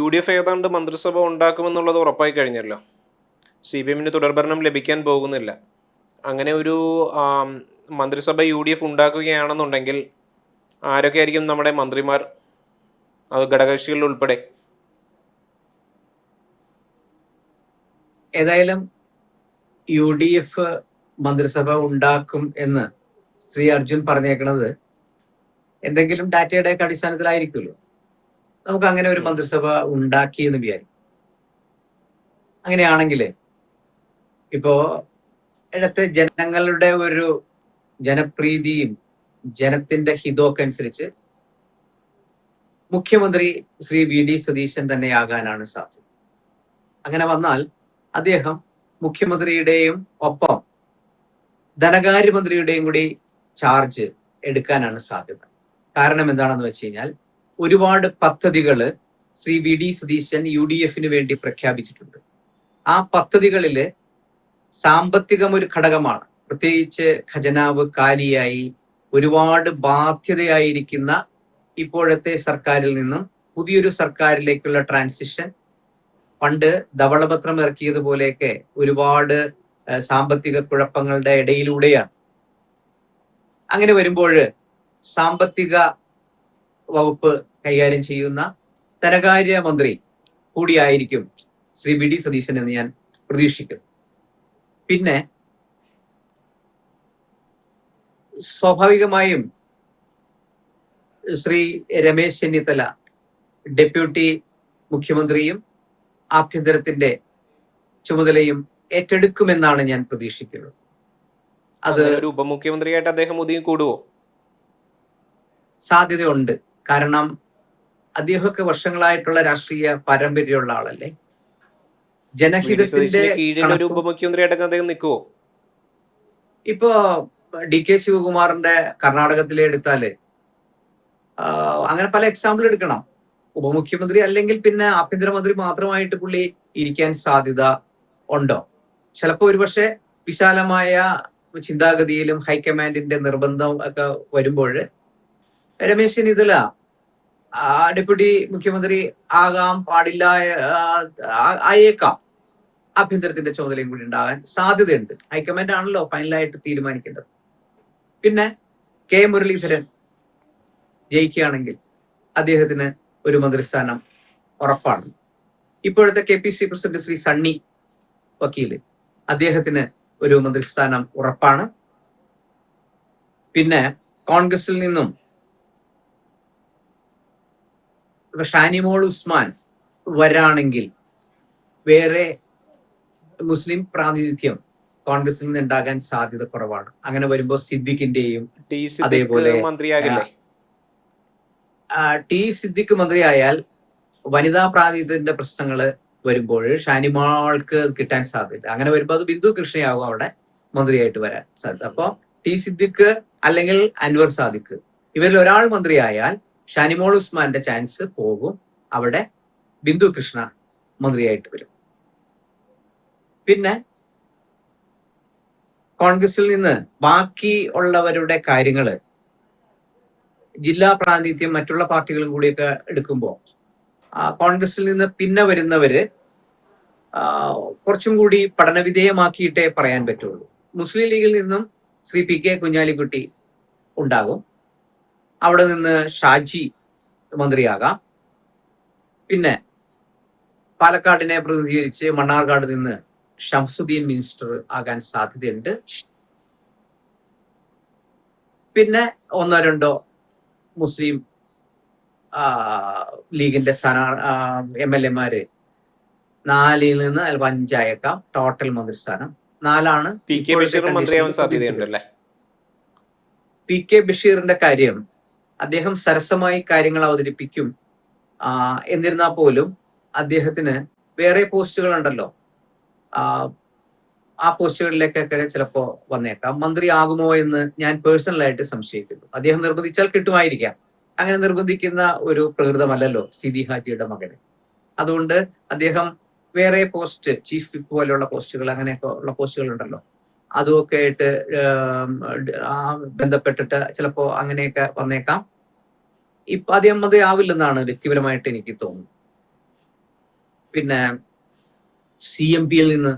UDF ഏതാണ്ട് മന്ത്രിസഭ ഉണ്ടാക്കുമെന്നുള്ളത് ഉറപ്പായി കഴിഞ്ഞല്ലോ. CPM-ന് തുടർഭരണം ലഭിക്കാൻ പോകുന്നില്ല. അങ്ങനെ ഒരു മന്ത്രിസഭ UDF ഉണ്ടാക്കുകയാണെന്നുണ്ടെങ്കിൽ ആരൊക്കെയായിരിക്കും നമ്മുടെ മന്ത്രിമാർ, അത് ഘടകകക്ഷികളിൽ ഉൾപ്പെടെ? ഏതായാലും UDF മന്ത്രിസഭ ഉണ്ടാക്കും എന്ന് ശ്രീ അർജുൻ പറഞ്ഞേക്കുന്നത് എന്തെങ്കിലും ഡാറ്റയുടെ ഒക്കെ അടിസ്ഥാനത്തിലായിരിക്കുമല്ലോ. നമുക്ക് അങ്ങനെ ഒരു മന്ത്രിസഭ ഉണ്ടാക്കി എന്ന് വിചാരിക്കും. അങ്ങനെയാണെങ്കിൽ ഇപ്പോ ഇടത്തെ ജനങ്ങളുടെ ഒരു ജനപ്രീതിയും ജനത്തിന്റെ ഹിതമൊക്കെ അനുസരിച്ച് മുഖ്യമന്ത്രി ശ്രീ VD സതീശൻ തന്നെയാകാനാണ് സാധ്യത. അങ്ങനെ വന്നാൽ അദ്ദേഹം മുഖ്യമന്ത്രിയുടെയും ഒപ്പം ധനകാര്യമന്ത്രിയുടെയും കൂടി ചാർജ് എടുക്കാനാണ് സാധ്യത. കാരണം എന്താണെന്ന് വെച്ച് കഴിഞ്ഞാൽ ഒരുപാട് പദ്ധതികൾ ശ്രീ VD സതീശൻ UDF-ന് വേണ്ടി പ്രഖ്യാപിച്ചിട്ടുണ്ട്. ആ പദ്ധതികളിൽ സാമ്പത്തികം ഒരു ഘടകമാണ്. പ്രത്യേകിച്ച് ഖജനാവ് കാലിയായി ഒരുപാട് ബാധ്യതയായിരിക്കുന്ന ഇപ്പോഴത്തെ സർക്കാരിൽ നിന്നും പുതിയൊരു സർക്കാരിലേക്കുള്ള ട്രാൻസിഷൻ, പണ്ട് ധവളപത്രം ഇറക്കിയതുപോലെയൊക്കെ ഒരുപാട് സാമ്പത്തിക കുഴപ്പങ്ങളുടെ ഇടയിലൂടെയാണ്. അങ്ങനെ വരുമ്പോൾ സാമ്പത്തിക വകുപ്പ് കൈകാര്യം ചെയ്യുന്ന ധനകാര്യ മന്ത്രി കൂടിയായിരിക്കും ശ്രീ VD സതീശൻ എന്ന് ഞാൻ പ്രതീക്ഷിക്കുന്നു. പിന്നെ സ്വാഭാവികമായും ശ്രീ രമേശ് ചെന്നിത്തല ഡെപ്യൂട്ടി മുഖ്യമന്ത്രിയും ആഭ്യന്തരത്തിന്റെ ചുമതലയും ഏറ്റെടുക്കുമെന്നാണ് ഞാൻ പ്രതീക്ഷിക്കുന്നത്. അത് ഒരു ഉപമുഖ്യമന്ത്രിയായിട്ട് അദ്ദേഹം ഒതുങ്ങി കൂടുവോ? സാധ്യതയുണ്ട്. കാരണം അദ്ദേഹമൊക്കെ വർഷങ്ങളായിട്ടുള്ള രാഷ്ട്രീയ പാരമ്പര്യമുള്ള ആളല്ലേ. ജനഹിതത്തിന്റെ ഒരു ഉപമുഖ്യമന്ത്രിയായിട്ടൊക്കെ അദ്ദേഹം നിൽക്കുവോ? ഇപ്പോ DK ശിവകുമാറിന്റെ കർണാടകത്തിലെ എടുത്താല് അങ്ങനെ പല എക്സാമ്പിൾ എടുക്കണം. ഉപമുഖ്യമന്ത്രി അല്ലെങ്കിൽ പിന്നെ ആഭ്യന്തരമന്ത്രി മാത്രമായിട്ട് പുള്ളി ഇരിക്കാൻ സാധ്യത ഉണ്ടോ? ചിലപ്പോൾ ഒരുപക്ഷെ വിശാലമായ ചിന്താഗതിയിലും ഹൈക്കമാൻഡിന്റെ നിർബന്ധം ഒക്കെ വരുമ്പോൾ രമേശ് ചെന്നിത്തല ഡെപ്യൂട്ടി മുഖ്യമന്ത്രി ആകാൻ പാടില്ല, ആയേക്കാം. ആഭ്യന്തരത്തിന്റെ ചുമതലയും കൂടി ഉണ്ടാകാൻ സാധ്യതയുണ്ട്. ഹൈക്കമാൻഡ് ആണല്ലോ ഫൈനലായിട്ട് തീരുമാനിക്കേണ്ടത്. പിന്നെ K മുരളീധരൻ ജയിക്കുകയാണെങ്കിൽ അദ്ദേഹത്തിന് ഒരു മന്ത്രിസ്ഥാനം ഉറപ്പാണ്. ഇപ്പോഴത്തെ KPC പ്രസിഡന്റ് ശ്രീ സണ്ണി വക്കീല്, അദ്ദേഹത്തിന് ഒരു മന്ത്രിസ്ഥാനം ഉറപ്പാണ്. പിന്നെ കോൺഗ്രസിൽ നിന്നും ഷാനിമോൾ ഉസ്മാൻ വരാണെങ്കിൽ വേറെ മുസ്ലിം പ്രാതിനിധ്യം കോൺഗ്രസിൽ നിന്ന് ഉണ്ടാകാൻ സാധ്യത കുറവാണ്. അങ്ങനെ വരുമ്പോൾ സിദ്ദിഖിന്റെയും അതേപോലെ T സിദ്ദിഖ് മന്ത്രിയായാൽ വനിതാ പ്രാതിനിധ്യത്തിന്റെ പ്രശ്നങ്ങൾ വരുമ്പോൾ ഷാനിമോൾക്ക് കിട്ടാൻ സാധ്യത. അങ്ങനെ വരുമ്പോൾ അത് ബിന്ദു കൃഷ്ണയാകും അവിടെ മന്ത്രിയായിട്ട് വരാൻ സാധ്യത. അപ്പോൾ T സിദ്ദിഖ് അല്ലെങ്കിൽ അൻവർ സാദിഖ്, ഇവരിൽ ഒരാൾ മന്ത്രിയായാൽ ഷാനിമോൾ ഉസ്മാന്റെ ചാൻസ് പോകും. അവിടെ ബിന്ദു കൃഷ്ണ മന്ത്രിയായിട്ട് വരും. പിന്നെ കോൺഗ്രസിൽ നിന്ന് ബാക്കി ഉള്ളവരുടെ കാര്യങ്ങള് ജില്ലാ പ്രാതിനിധ്യം മറ്റുള്ള പാർട്ടികളും കൂടിയൊക്കെ എടുക്കുമ്പോൾ കോൺഗ്രസിൽ നിന്ന് പിന്നെ വരുന്നവര് കുറച്ചും കൂടി പഠനവിധേയമാക്കിയിട്ടേ പറയാൻ പറ്റുള്ളൂ. മുസ്ലിം ലീഗിൽ നിന്നും ശ്രീ PK കുഞ്ഞാലിക്കുട്ടി ഉണ്ടാകും. അവിടെ നിന്ന് ഷാജി മന്ത്രിയാകാം. പിന്നെ പാലക്കാടിനെ പ്രതിനിധീകരിച്ച് മണ്ണാർക്കാട് നിന്ന് ഷംസുദ്ദീൻ മിനിസ്റ്റർ ആകാൻ സാധ്യതയുണ്ട്. പിന്നെ ഒന്നോ രണ്ടോ മുസ്ലിം ലീഗിന്റെ MLA-മാര് 4-ൽ നിന്ന് 5 അയക്കാം. ടോട്ടൽ മന്ത്രിസ്ഥാനം 4ആണ്. PK ബഷീറിന്റെ കാര്യം അദ്ദേഹം സരസമായി കാര്യങ്ങൾ അവതരിപ്പിക്കും. എന്നിരുന്നാൽ പോലും അദ്ദേഹത്തിന് വേറെ പോസ്റ്റുകൾ ഉണ്ടല്ലോ. ആ പോസ്റ്റുകളിലേക്കൊക്കെ ചിലപ്പോ വന്നേക്കാം. മന്ത്രി ആകുമോ എന്ന് ഞാൻ പേഴ്സണലായിട്ട് സംശയിക്കുന്നു. അദ്ദേഹം നിർബന്ധിച്ചാൽ കിട്ടുമായിരിക്കാം. അങ്ങനെ നിർബന്ധിക്കുന്ന ഒരു പ്രകൃതമല്ലല്ലോ സിദി ഹാജിയുടെ മകന്. അതുകൊണ്ട് അദ്ദേഹം വേറെ പോസ്റ്റ്, ചീഫ് വിപ്പ് പോലെയുള്ള പോസ്റ്റുകൾ, അങ്ങനെയൊക്കെ ഉള്ള പോസ്റ്റുകൾ ഉണ്ടല്ലോ, അതുമൊക്കെ ആയിട്ട് ബന്ധപ്പെട്ടിട്ട് ചിലപ്പോ അങ്ങനെയൊക്കെ വന്നേക്കാം. ഇപ്പൊ അദ്ദേഹം മന്ത്രി ആവില്ലെന്നാണ് വ്യക്തിപരമായിട്ട് എനിക്ക് തോന്നുന്നത്. പിന്നെ CMP-യിൽ നിന്ന്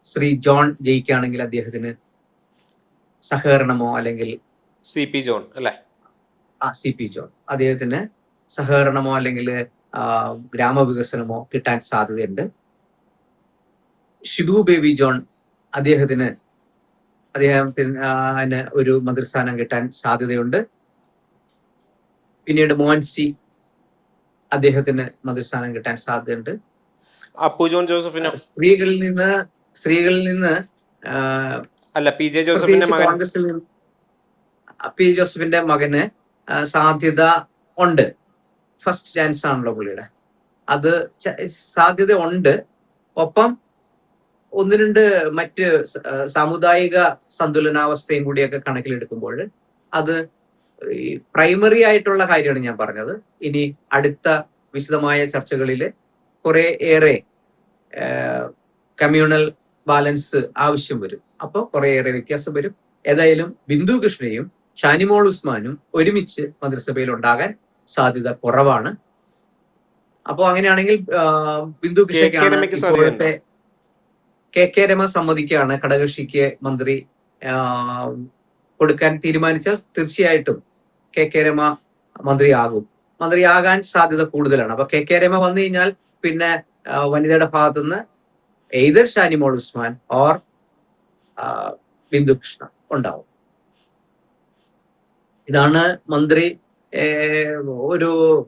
ശ്രീ ജോൺ ജയിക്കുകയാണെങ്കിൽ അദ്ദേഹത്തിന് സഹകരണമോ അല്ലെങ്കിൽ CP ജോൺ അല്ലെ? CP ജോൺ അദ്ദേഹത്തിന് സഹകരണമോ അല്ലെങ്കിൽ ഗ്രാമവികസനമോ കിട്ടാൻ സാധ്യതയുണ്ട്. ഷിബു ബേബി ജോൺ അദ്ദേഹത്തിന് ഒരു മന്ത്രിസ്ഥാനം കിട്ടാൻ സാധ്യതയുണ്ട്. പിന്നീട് മോഹൻസി അദ്ദേഹത്തിന് മന്ത്രിസ്ഥാനം കിട്ടാൻ സാധ്യതയുണ്ട്. അപ്പു ജോൺ ജോസഫിനോ? സ്ത്രീകളിൽ നിന്ന് അല്ല, PJ ജോസഫിന്റെ മകൻ. കോൺഗ്രസിൽ നിന്ന് P ജോസഫിന്റെ മകന് സാധ്യത ഉണ്ട്. ഫസ്റ്റ് ചാൻസ് ആണല്ലോ പുള്ളിയുടെ, അത് സാധ്യത ഉണ്ട്. ഒപ്പം ഒന്ന് രണ്ട് മറ്റ് സാമുദായിക സന്തുലനാവസ്ഥയും കൂടിയൊക്കെ കണക്കിലെടുക്കുമ്പോൾ അത് ഈ പ്രൈമറി ആയിട്ടുള്ള കാര്യമാണ് ഞാൻ പറഞ്ഞത്. ഇനി അടുത്ത വിശദമായ ചർച്ചകളിൽ കുറെ ഏറെ കമ്മ്യൂണൽ ബാലൻസ് ആവശ്യം വരും. അപ്പോൾ കുറേയേറെ വ്യത്യാസം വരും. ഏതായാലും ബിന്ദു കൃഷ്ണയും ഷാനിമോൾ ഉസ്മാനും ഒരുമിച്ച് മന്ത്രിസഭയിൽ ഉണ്ടാകാൻ സാധ്യത കുറവാണ്. അപ്പോൾ അങ്ങനെയാണെങ്കിൽ ബിന്ദു കൃഷ്ണയ്ക്കാണ് ഇപ്പോഴത്തെ KK രമ സമ്മതിക്കുകയാണ് ഘടകകക്ഷിക്ക് മന്ത്രി കൊടുക്കാൻ തീരുമാനിച്ചാൽ തീർച്ചയായിട്ടും KK രമ മന്ത്രിയാകാൻ സാധ്യത കൂടുതലാണ്. അപ്പൊ KK രമ വന്നു കഴിഞ്ഞാൽ പിന്നെ വനിതയുടെ ഭാഗത്തുനിന്ന് എയ്തർ ഷാനിമോൾ ഉസ്മാൻ ഓർ ബിന്ദു കൃഷ്ണ ഉണ്ടാവും. ഇതാണ്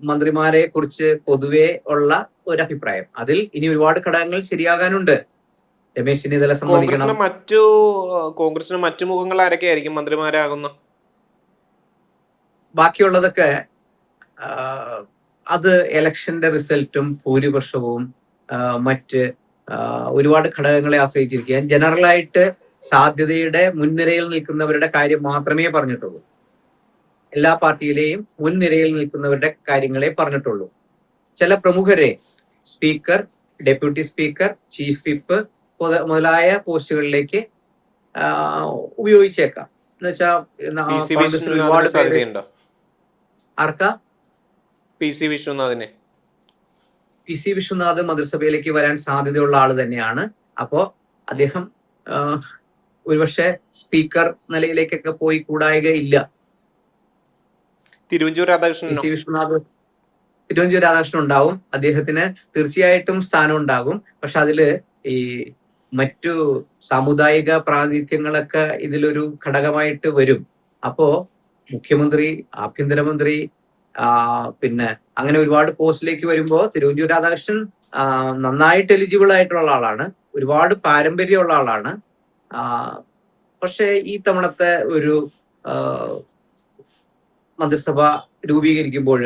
മന്ത്രിമാരെ കുറിച്ച് പൊതുവെ ഉള്ള ഒരു അഭിപ്രായം. അതിൽ ഇനി ഒരുപാട് ഘടകങ്ങൾ ശരിയാകാനുണ്ട്. രമേശ് ചെന്നിത്തല സമ്മതിക്കണം. കോൺഗ്രസിന് മറ്റു മുഖങ്ങൾ ആരൊക്കെയായിരിക്കും മന്ത്രിമാരാകുന്ന? ബാക്കിയുള്ളതൊക്കെ അത് ഇലക്ഷന്റെ റിസൾട്ടും ഭൂരിപക്ഷവും മറ്റ് ഒരുപാട് ഘടകങ്ങളെ ആശ്രയിച്ചിരിക്കുക. ജനറലായിട്ട് സാധ്യതയുടെ മുൻനിരയിൽ നിൽക്കുന്നവരുടെ കാര്യം മാത്രമേ പറഞ്ഞിട്ടുള്ളൂ. എല്ലാ പാർട്ടിയിലെയും മുൻനിരയിൽ നിൽക്കുന്നവരുടെ കാര്യങ്ങളെ പറഞ്ഞിട്ടുള്ളൂ. ചില പ്രമുഖരെ speaker, deputy speaker, chief whip മുതലായ പോസ്റ്റുകളിലേക്ക് ഉപയോഗിച്ചേക്കാം. എന്ന് വെച്ചാൽ ഒരുപാട് പേര് ആർക്കാ? PC വിശ്വനാഥ് മന്ത്രിസഭയിലേക്ക് വരാൻ സാധ്യതയുള്ള ആള് തന്നെയാണ്. അപ്പോ അദ്ദേഹം ഒരുപക്ഷെ സ്പീക്കർ നിലയിലേക്കൊക്കെ പോയി കൂടായികയില്ല. തിരുവഞ്ചൂർ രാധാകൃഷ്ണൻ ഉണ്ടാവും. അദ്ദേഹത്തിന് തീർച്ചയായിട്ടും സ്ഥാനം ഉണ്ടാകും. പക്ഷെ അതില് ഈ മറ്റു സാമുദായിക പ്രാതിനിധ്യങ്ങളൊക്കെ ഇതിലൊരു ഘടകമായിട്ട് വരും. അപ്പോ മുഖ്യമന്ത്രി, ആഭ്യന്തരമന്ത്രി, പിന്നെ അങ്ങനെ ഒരുപാട് പോസ്റ്റിലേക്ക് വരുമ്പോ തിരുവഞ്ചൂർ രാധാകൃഷ്ണൻ നന്നായിട്ട് എലിജിബിൾ ആയിട്ടുള്ള ആളാണ്, ഒരുപാട് പാരമ്പര്യമുള്ള ആളാണ്. പക്ഷെ ഈ തവണത്തെ ഒരു മന്ത്രിസഭ രൂപീകരിക്കുമ്പോൾ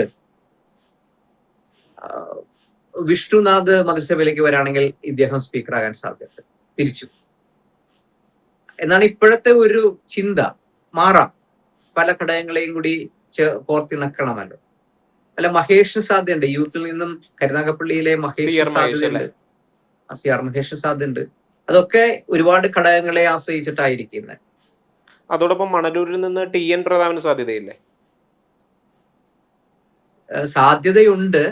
വിഷ്ണുനാഥ് മന്ത്രിസഭയിലേക്ക് വരാണെങ്കിൽ ഇദ്ദേഹം സ്പീക്കറാകാൻ സാധ്യത തിരിച്ചു എന്നാണ് ഇപ്പോഴത്തെ ഒരു ചിന്ത. മാറാം, പല ഘടകങ്ങളെയും കൂടി കോർത്തിണക്കണമല്ലോ. അല്ല, മഹേഷിന് സാധ്യതയുണ്ട്. യൂത്തിൽ നിന്നും കരുനാഗപ്പള്ളിയിലെ മഹേഷിന് സാധ്യതയുണ്ട്, CR മഹേഷിന് സാധ്യതയുണ്ട്. അതൊക്കെ ഒരുപാട് ഘടകങ്ങളെ ആശ്രയിച്ചിട്ടായിരിക്കുന്നത്. അതോടൊപ്പം മണലൂരിൽ നിന്ന് TN പ്രതാപന് സാധ്യതയില്ലേ? സാധ്യതയുണ്ട്.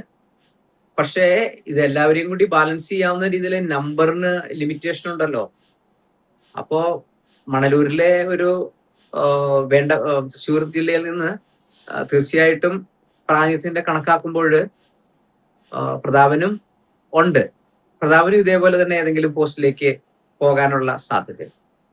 പക്ഷേ ഇതെല്ലാവരെയും കൂടി ബാലൻസ് ചെയ്യാവുന്ന രീതിയിൽ നമ്പറിന് ലിമിറ്റേഷൻ ഉണ്ടല്ലോ. അപ്പോ മണലൂരിലെ ഒരു തൃശ്ശൂർ ജില്ലയിൽ നിന്ന് തീർച്ചയായിട്ടും പ്രാതിനിധ്യത്തിന്റെ കണക്കാക്കുമ്പോൾ പ്രതാപനും ഉണ്ട്. പ്രതാപനും ഇതേപോലെ തന്നെ ഏതെങ്കിലും പോസ്റ്റിലേക്ക് പോകാനുള്ള സാധ്യത.